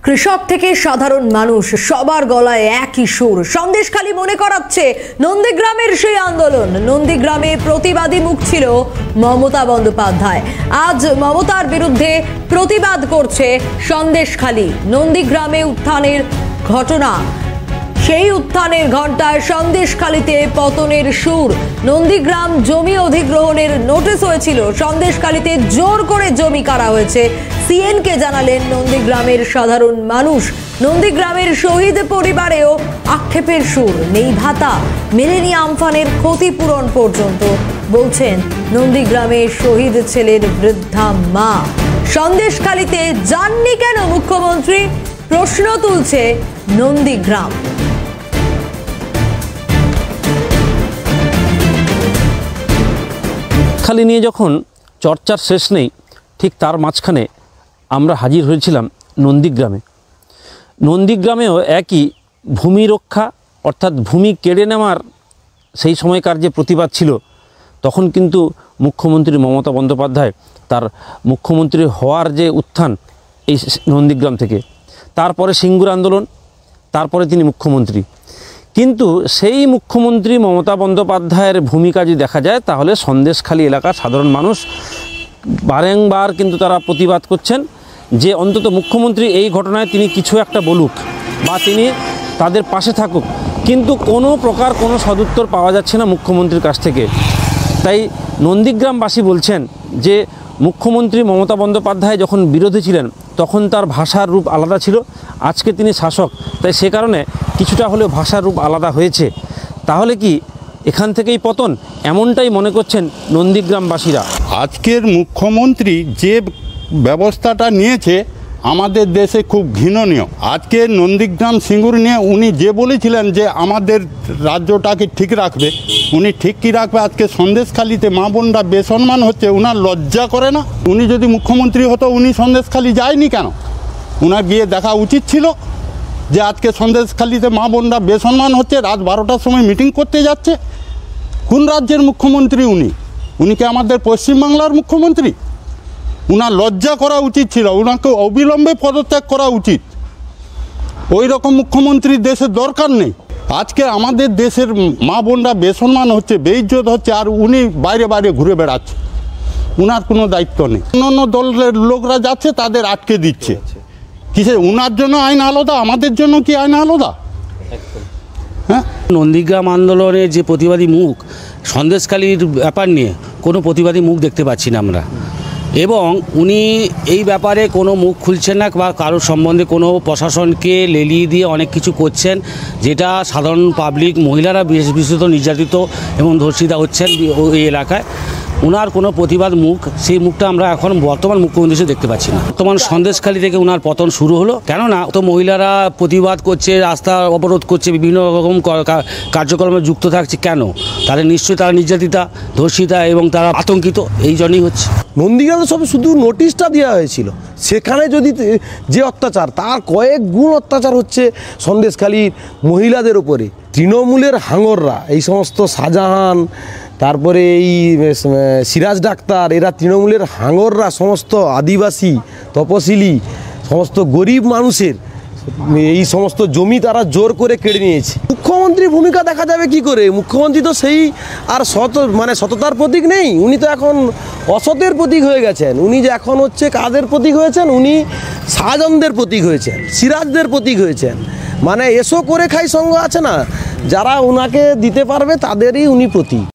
কৃষক থেকে সাধারণ মানুষ সবার গলায় একই সুর। সন্দেশখালী মনে করাচ্ছে নন্দীগ্রামের সেই আন্দোলন। নন্দীগ্রামে প্রতিবাদী মুখ ছিল মমতা বন্দ্যোপাধ্যায়। আজ মমতার বিরুদ্ধে প্রতিবাদ করছে সন্দেশখালী। নন্দীগ্রামে উত্থানের ঘটনা, সেই উত্থানের ঘণ্টায় সন্দেশখালীতে পতনের সুর। নন্দীগ্রাম জমি অধিগ্রহণের নোটিশ হয়েছিল, সন্দেশখালীতে জোর করে জমি কাটা হয়েছে। সিএনকে জানালেন নন্দীগ্রামের সাধারণ মানুষ। নন্দীগ্রামের শহীদ পরিবারেও আক্ষেপের সুর। নেই ভাতা, মেলেনি আমফানের ক্ষতিপূরণ পর্যন্ত, বলছেন নন্দীগ্রামে শহীদ ছেলের বৃদ্ধা মা। সন্দেশখালীতে যাননি কেন মুখ্যমন্ত্রী, প্রশ্ন তুলছে নন্দীগ্রাম। খালি নিয়ে যখন চর্চার শেষ নেই, ঠিক তার মাঝখানে আমরা হাজির হয়েছিলাম নন্দীগ্রামে। নন্দীগ্রামেও একই ভূমি রক্ষা অর্থাৎ ভূমি কেড়ে নেওয়ার সেই সময়কার যে প্রতিবাদ ছিল, তখন কিন্তু মুখ্যমন্ত্রী মমতা বন্দ্যোপাধ্যায় তার মুখ্যমন্ত্রী হওয়ার যে উত্থান এই নন্দীগ্রাম থেকে, তারপরে সিঙ্গুর আন্দোলন, তারপরে তিনি মুখ্যমন্ত্রী। কিন্তু সেই মুখ্যমন্ত্রী মমতা বন্দ্যোপাধ্যায়ের ভূমিকা যদি দেখা যায়, তাহলে সন্দেশখালী এলাকার সাধারণ মানুষ বারংবার কিন্তু তারা প্রতিবাদ করছেন যে অন্তত মুখ্যমন্ত্রী এই ঘটনায় তিনি কিছু একটা বলুক বা তিনি তাদের পাশে থাকুক, কিন্তু কোনো প্রকার কোনো সদুত্তর পাওয়া যাচ্ছে না মুখ্যমন্ত্রীর কাছ থেকে। তাই নন্দীগ্রামবাসী বলছেন যে মুখ্যমন্ত্রী মমতা বন্দ্যোপাধ্যায় যখন বিরোধী ছিলেন তখন তার ভাষার রূপ আলাদা ছিল, আজকে তিনি শাসক, তাই সে কারণে কিছুটা হলেও ভাষার রূপ আলাদা হয়েছে। তাহলে কি এখান থেকেই পতন, এমনটাই মনে করছেন নন্দীগ্রামবাসীরা। আজকের মুখ্যমন্ত্রী যে ব্যবস্থাটা নিয়েছে আমাদের দেশে খুব ঘৃণনীয়। আজকে নন্দীগ্রাম সিঙ্গুর নিয়ে উনি যে বলেছিলেন যে আমাদের রাজ্যটাকে ঠিক রাখবে, উনি ঠিক কী রাখবে? আজকে সন্দেশখালীতে মা বোনরা বেসম্মান হচ্ছে, উনার লজ্জা করে না? উনি যদি মুখ্যমন্ত্রী হতো উনি সন্দেশখালী যায়নি কেন? উনার গিয়ে দেখা উচিত ছিল যে আজকে সন্দেশখালীতে মা বোনরা বেসম্মান হচ্ছে, রাত 12টার সময় মিটিং করতে যাচ্ছে। কোন রাজ্যের মুখ্যমন্ত্রী উনি? উনি কি আমাদের পশ্চিমবাংলার মুখ্যমন্ত্রী? উনার লজ্জা করা উচিত ছিল, উনাকে অবিলম্বে পদত্যাগ করা উচিত। ওই রকম মুখ্যমন্ত্রী দেশের দরকার নেই। আজকে আমাদের দেশের মা বোনরা বেসম্মান হচ্ছে, বেইজ্জত হচ্ছে, আর উনি বাইরে বাইরে ঘুরে বেড়াচ্ছে। উনার কোনো দায়িত্ব নেই। অন্য দলের লোকরা যাচ্ছে, তাদের আটকে দিচ্ছে। কিসে উনার জন্য আইন আলাদা, আমাদের জন্য কি আইন আলাদা? হ্যাঁ, নন্দীগ্রাম আন্দোলনের যে প্রতিবাদী মুখ, সন্দেশখালীর ব্যাপার নিয়ে কোনো প্রতিবাদী মুখ দেখতে পাচ্ছি না আমরা। এবং উনি এই ব্যাপারে কোনো মুখ খুলছেন না বা কারোর সম্বন্ধে কোনো প্রশাসনকে লেলিয়ে দিয়ে অনেক কিছু করছেন, যেটা সাধারণ পাবলিক, মহিলারা বিশেষত নির্যাতিত এবং ধর্ষিতা হচ্ছেন এই এলাকায়। ওনার কোনো প্রতিবাদ মুখ, সেই মুখটা আমরা এখন বর্তমান মুখ্যমন্ত্রী হিসেবে দেখতে পাচ্ছি না। বর্তমান সন্দেশখালী থেকে ওনার পতন শুরু হলো, কেননা তো মহিলারা প্রতিবাদ করছে, রাস্তা অবরোধ করছে, বিভিন্ন রকম কার্যক্রমে যুক্ত থাকছে। কেন? তাদের নিশ্চয়ই তারা নির্যাতিতা, ধর্ষিতা এবং তারা আতঙ্কিত, এই জন্যই হচ্ছে। নন্দীগ্রামে সব শুধু নোটিশটা দেওয়া হয়েছিল, সেখানে যদি যে অত্যাচার, তার কয়েক গুণ অত্যাচার হচ্ছে সন্দেশখালীর মহিলাদের উপরে। তৃণমূলের হাঙররা, এই সমস্ত শাহজাহান, তারপরে এই সিরাজ ডাক্তার, এরা তৃণমূলের হাঙররা সমস্ত আদিবাসী, তপশিলি, সমস্ত গরিব মানুষের এই সমস্ত জমি তারা জোর করে কেড়ে নিয়েছে। মুখ্যমন্ত্রীর ভূমিকা দেখা যাবে কি করে? মুখ্যমন্ত্রী তো সেই আর সততার প্রতীক নেই, উনি তো এখন অসতের প্রতীক হয়ে গেছেন। উনি যে এখন হচ্ছে কাদের প্রতীক হয়েছেন? উনি শাহজাহানদের প্রতীক হয়েছেন, সিরাজদের প্রতীক হয়েছেন। মানে এসো করে খাই সঙ্গ আছে না, যারা ওনাকে দিতে পারবে তাদেরই উনি প্রতীক।